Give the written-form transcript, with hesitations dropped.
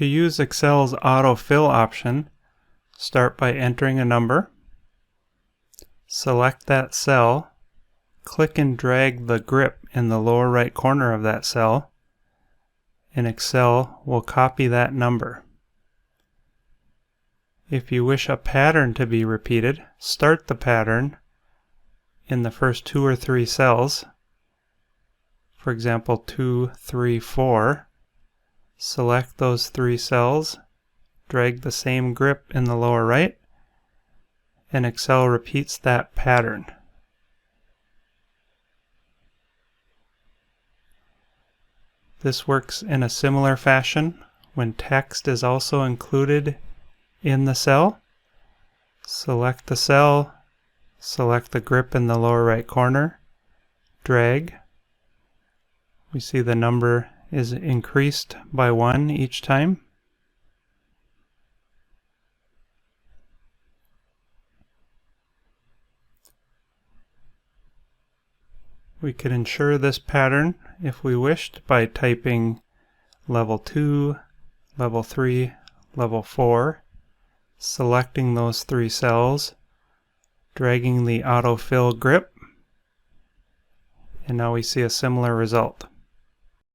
To use Excel's autofill option, start by entering a number, select that cell, click and drag the grip in the lower right corner of that cell, and Excel will copy that number. If you wish a pattern to be repeated, start the pattern in the first 2 or 3 cells. For example, 2, 3, 4. Select those 3 cells, drag the same grip in the lower right, and Excel repeats that pattern. This works in a similar fashion when text is also included in the cell. Select the cell, select the grip in the lower right corner, drag. We see the number is increased by 1 each time. We could ensure this pattern if we wished by typing level 2, level 3, level 4, selecting those 3 cells, dragging the autofill grip, and now we see a similar result.